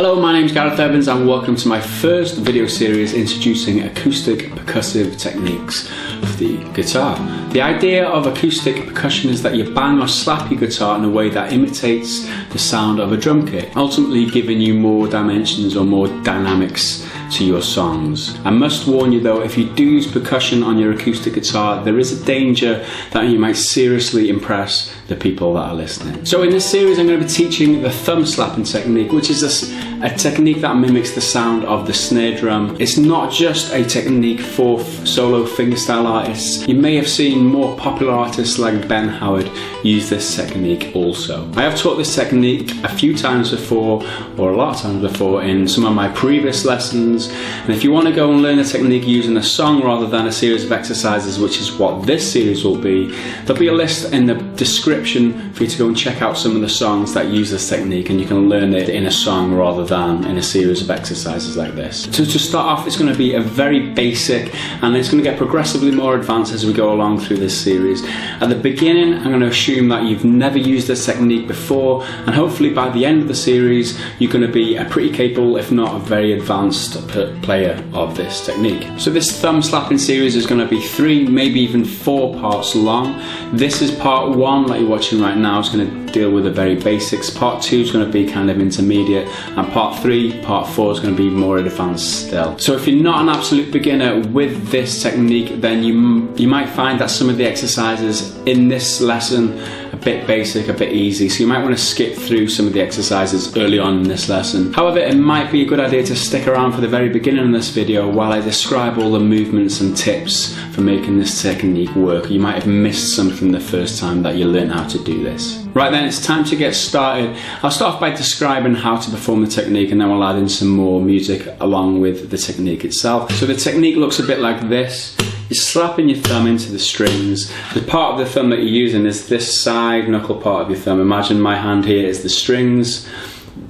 Hello, my name is Gareth and welcome to my first video series introducing acoustic percussive techniques for the guitar. The idea of acoustic percussion is that you bang or slap your guitar in a way that imitates the sound of a drum kit, ultimately giving you more dimensions or more dynamics to your songs. I must warn you though, if you do use percussion on your acoustic guitar, there is a danger that you might seriously impress the people that are listening. So in this series I'm going to be teaching the thumb slapping technique, which is a technique that mimics the sound of the snare drum. It's not just a technique for solo fingerstyle artists. You may have seen more popular artists like Ben Howard use this technique also. I have taught this technique a few times before, or a lot of times before, in some of my previous lessons. And if you want to go and learn the technique using a song rather than a series of exercises, which is what this series will be, there'll be a list in the description for you to go and check out some of the songs that use this technique, and you can learn it in a song rather than in a series of exercises like this. So to start off, it's going to be a very basic, and it's going to get progressively more advanced as we go along through this series. At the beginning, I'm going to assume that you've never used this technique before, and hopefully by the end of the series you're going to be a pretty capable, if not a very advanced player of this technique. So this thumb slapping series is going to be 3, maybe even 4 parts long. This is part 1 that you're watching right now. It's going to deal with the very basics. Part 2 is going to be kind of intermediate, and part 3, part 4 is going to be more advanced still. So if you're not an absolute beginner with this technique, then you might find that some of the exercises in this lesson a bit basic, a bit easy, so you might want to skip through some of the exercises early on in this lesson. However, it might be a good idea to stick around for the very beginning of this video while I describe all the movements and tips for making this technique work. You might have missed something the first time that you learn how to do this. Right then, it's time to get started. I'll start off by describing how to perform the technique, and then we'll add in some more music along with the technique itself. So the technique looks a bit like this. You're slapping your thumb into the strings. The part of the thumb that you're using is this side knuckle part of your thumb. Imagine my hand here is the strings,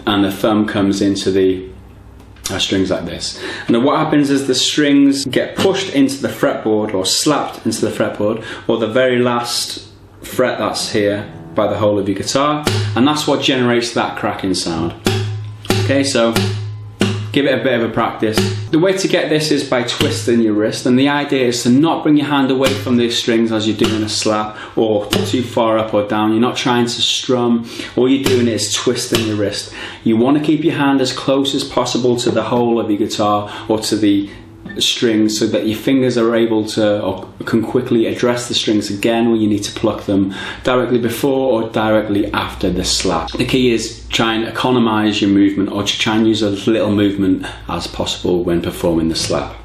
and the thumb comes into the strings like this. And then what happens is the strings get pushed into the fretboard, or slapped into the fretboard, or the very last fret that's here by the whole of your guitar, and that's what generates that cracking sound. Okay, so give it a bit of a practice. The way to get this is by twisting your wrist, and the idea is to not bring your hand away from these strings as you're doing a slap, or too far up or down. You're not trying to strum. All you're doing is twisting your wrist. You want to keep your hand as close as possible to the whole of your guitar or to the strings, so that your fingers are able to, or can quickly address the strings again when you need to pluck them, directly before or directly after the slap. The key is try and economize your movement, or to try and use as little movement as possible when performing the slap.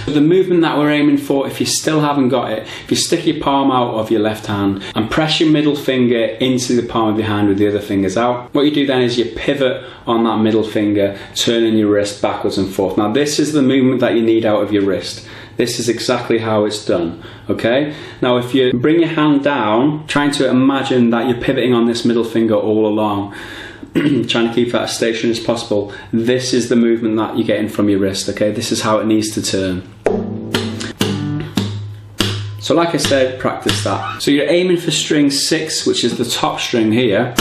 The movement that we're aiming for, if you still haven't got it, if you stick your palm out of your left hand and press your middle finger into the palm of your hand with the other fingers out, what you do then is you pivot on that middle finger, turning your wrist backwards and forth. Now this is the movement that you need out of your wrist. This is exactly how it's done, okay? Now if you bring your hand down, trying to imagine that you're pivoting on this middle finger all along, trying to keep that as stationary as possible, this is the movement that you're getting from your wrist, okay? This is how it needs to turn. So like I said, practice that. So you're aiming for string 6, which is the top string here.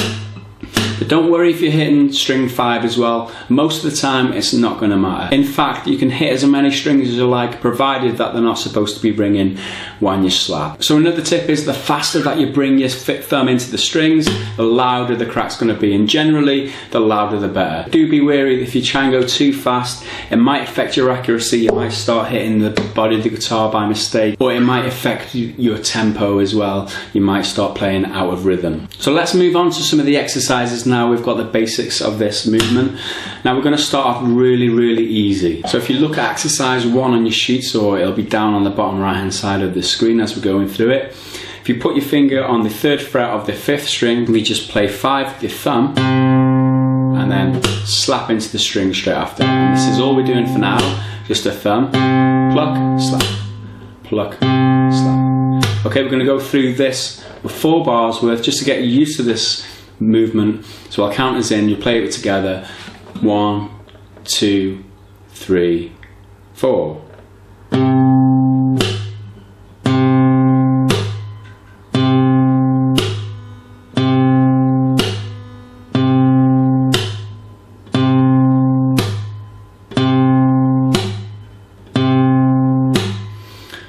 But don't worry if you're hitting string 5 as well. Most of the time it's not going to matter. In fact, you can hit as many strings as you like, provided that they're not supposed to be ringing when you slap. So another tip is the faster that you bring your thumb into the strings, the louder the crack's going to be, and generally the louder the better. Do be wary if you try and go too fast, it might affect your accuracy. You might start hitting the body of the guitar by mistake, or it might affect your tempo as well. You might start playing out of rhythm. So let's move on to some of the exercises now. We've got the basics of this movement. Now we're going to start off really easy. So if you look at exercise 1 on your sheets, or it'll be down on the bottom right hand side of the screen as we're going through it, if you put your finger on the 3rd fret of the 5th string, we just play 5 with your thumb and then slap into the string straight after. And this is all we're doing for now, just a thumb, pluck, slap, pluck, slap. Okay, we're going to go through this with 4 bars worth just to get used to this movement. So I'll count us in, you play it together. 1, 2, 3, 4.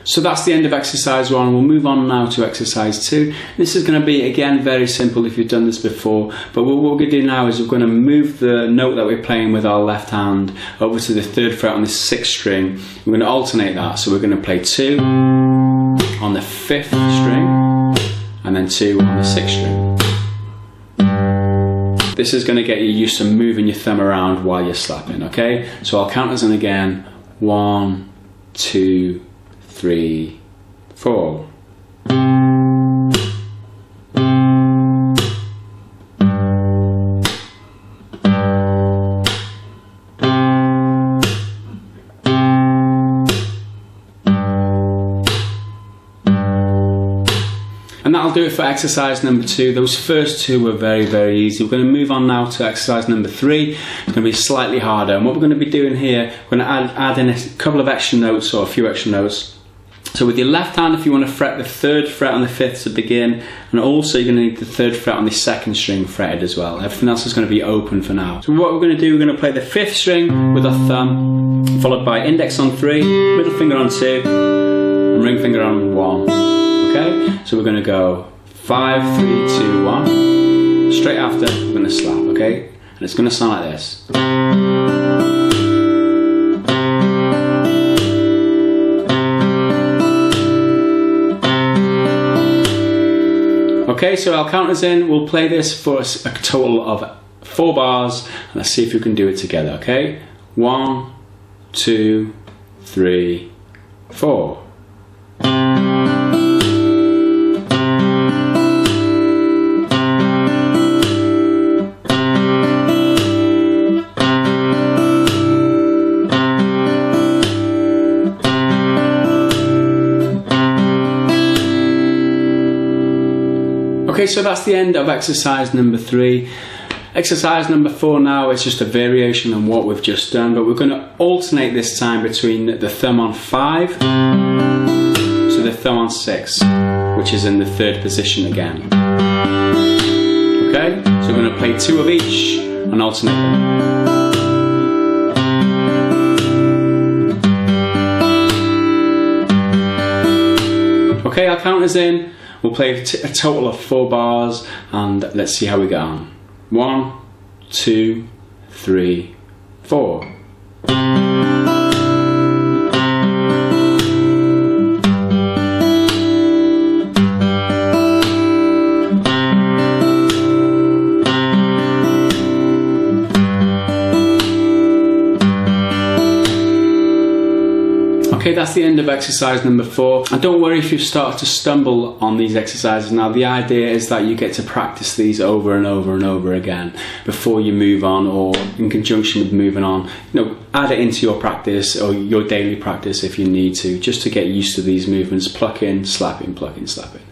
So that's the end of exercise 1. We'll move on now to exercise 2. This is going to be, again, very simple if you've done this before, but what we're going to do now is we're going to move the note that we're playing with our left hand over to the 3rd fret on the 6th string. We're going to alternate that, so we're going to play 2 on the 5th string and then 2 on the 6th string. This is going to get you used to moving your thumb around while you're slapping, okay? So I'll count us in again. 1, 2, 3, 4. And that'll do it for exercise number 2. Those first 2 were very, very easy. We're going to move on now to exercise number 3. It's going to be slightly harder. And what we're going to be doing here, we're going to add in a couple of extra notes, or a few extra notes. So with your left hand, if you want to fret the 3rd fret on the 5th to begin, and also you're going to need the 3rd fret on the 2nd string fretted as well. Everything else is going to be open for now. So what we're going to do, we're going to play the 5th string with our thumb, followed by index on 3, middle finger on 2, and ring finger on 1. Okay? So we're going to go 5, 3, 2, 1. Straight after, we're going to slap, okay? And it's going to sound like this. Okay, so I'll count us in. We'll play this for a total of 4 bars, and let's see if we can do it together, okay? 1, 2, 3, 4. Okay, so that's the end of exercise number 3. Exercise number 4 now is just a variation on what we've just done, but we're going to alternate this time between the thumb on 5 to the thumb on 6, which is in the 3rd position again. Okay, so we're going to play 2 of each and alternate them. Okay, I'll count us in. We'll play a total of 4 bars, and let's see how we get on. 1, 2, 3, 4. Okay, that's the end of exercise number 4. And don't worry if you've started to stumble on these exercises now. The idea is that you get to practice these over and over and over again before you move on, or in conjunction with moving on. You know, add it into your practice or your daily practice if you need to, just to get used to these movements. Pluck in, slap in, pluck in, slap in.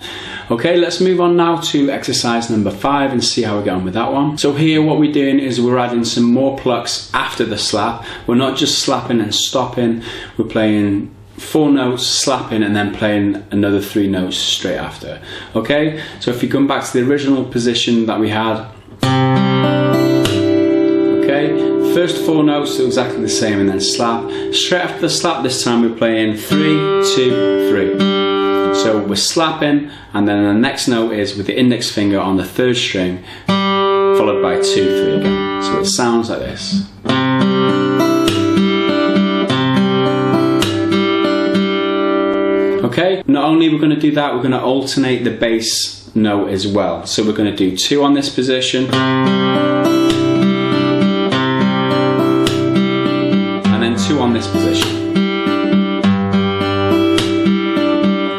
Okay, let's move on now to exercise number 5 and see how we get on with that one. So here what we're doing is we're adding some more plucks after the slap. We're not just slapping and stopping, we're playing 4 notes, slapping, and then playing another 3 notes straight after. Okay, so if you come back to the original position that we had, okay, first 4 notes are exactly the same, and then slap. Straight after the slap this time we're playing 3, 2, 3. So we're slapping, and then the next note is with the index finger on the 3rd string, followed by 2, 3 again. So it sounds like this. Okay, not only we're going to do that, we're going to alternate the bass note as well. So we're going to do 2 on this position, and then 2 on this position.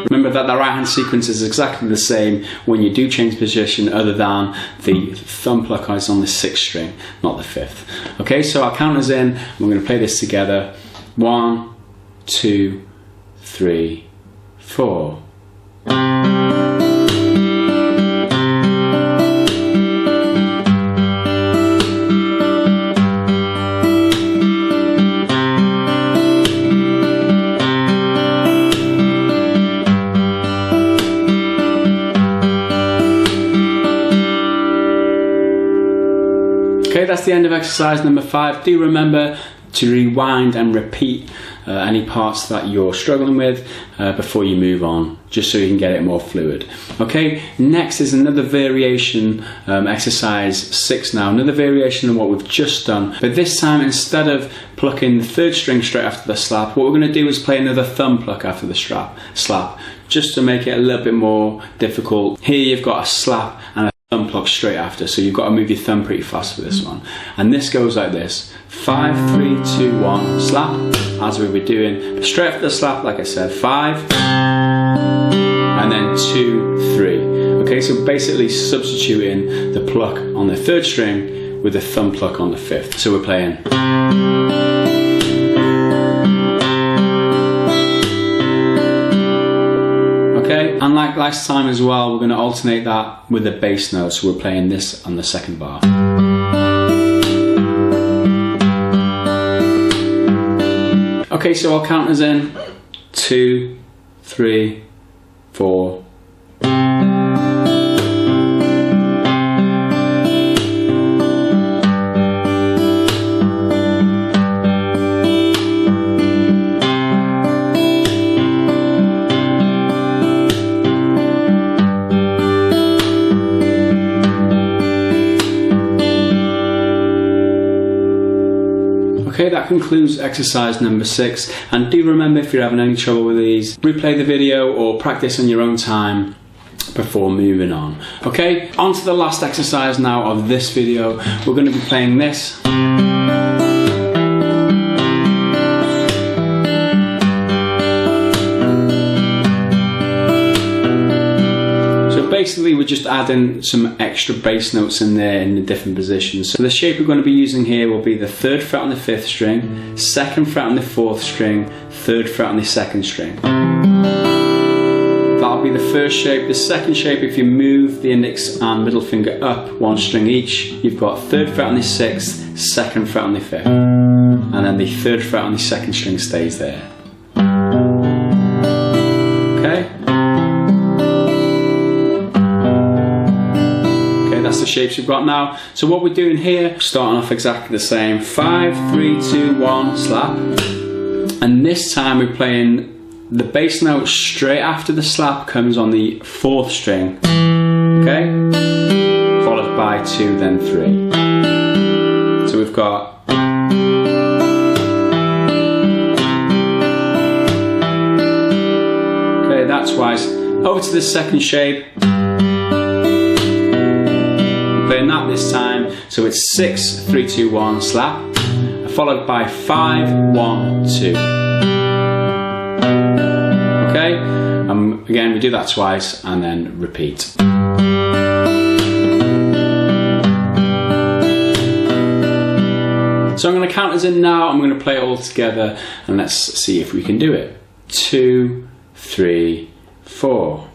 Remember that the right hand sequence is exactly the same when you do change position, other than the thumb pluck is on the 6th string, not the 5th. Okay, so I'll count us in, and we're going to play this together. 1, 2, 3, 4. Okay, that's the end of exercise number 5. Do remember to rewind and repeat any parts that you're struggling with before you move on, just so you can get it more fluid. Okay, next is another variation, exercise 6 now, another variation of what we've just done, but this time instead of plucking the 3rd string straight after the slap, what we're going to do is play another thumb pluck after the slap, just to make it a little bit more difficult. Here you've got a slap and a thumb pluck straight after, so you've got to move your thumb pretty fast for this one. And this goes like this: 5, 3, 2, 1, slap, as we were doing. Straight after the slap, like I said, 5, and then 2, 3. Okay, so basically substituting the pluck on the 3rd string with the thumb pluck on the 5th. So we're playing. Okay, and like last time as well, we're going to alternate that with the bass note, so we're playing this on the 2nd bar. Okay, so I'll count us in. 2, 3, 4. Okay, that concludes exercise number 6, and do remember, if you're having any trouble with these, replay the video or practice on your own time before moving on. Okay, on to the last exercise now of this video. We're going to be playing this. Basically, we're just adding some extra bass notes in there in the different positions. So the shape we're going to be using here will be the 3rd fret on the 5th string, 2nd fret on the 4th string, 3rd fret on the 2nd string. That'll be the first shape. The second shape, if you move the index and middle finger up 1 string each, you've got 3rd fret on the 6th, 2nd fret on the 5th, and then the 3rd fret on the 2nd string stays there. Okay? That's the shapes we've got now. So what we're doing here, starting off exactly the same. 5, 3, 2, 1, slap. And this time we're playing the bass note straight after the slap comes on the 4th string. Okay? Followed by 2, then 3. So we've got okay, that's twice. Over to the second shape. Playing that this time, so it's 6, 3, 2, 1, slap, followed by 5, 1, 2. Okay, again we do that twice and then repeat. So I'm going to count us in now. I'm going to play it all together and let's see if we can do it. 2, 3, 4.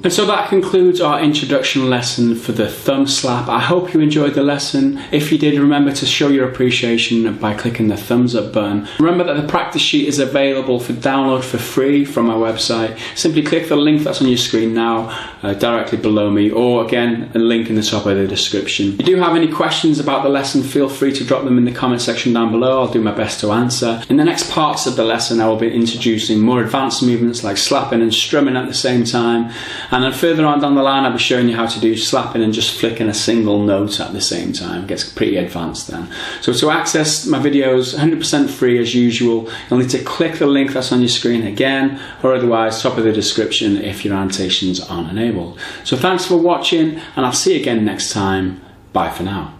And so that concludes our introduction lesson for the thumb slap. I hope you enjoyed the lesson. If you did, remember to show your appreciation by clicking the thumbs up button. Remember that the practice sheet is available for download for free from my website. Simply click the link that's on your screen now, directly below me, or again, a link in the top of the description. If you do have any questions about the lesson, feel free to drop them in the comment section down below. I'll do my best to answer. In the next parts of the lesson, I will be introducing more advanced movements like slapping and strumming at the same time. And then further on down the line, I'll be showing you how to do slapping and just flicking a single note at the same time. It gets pretty advanced then. So to access my videos 100% free as usual, you'll need to click the link that's on your screen again, or otherwise top of the description if your annotations aren't enabled. So thanks for watching, and I'll see you again next time. Bye for now.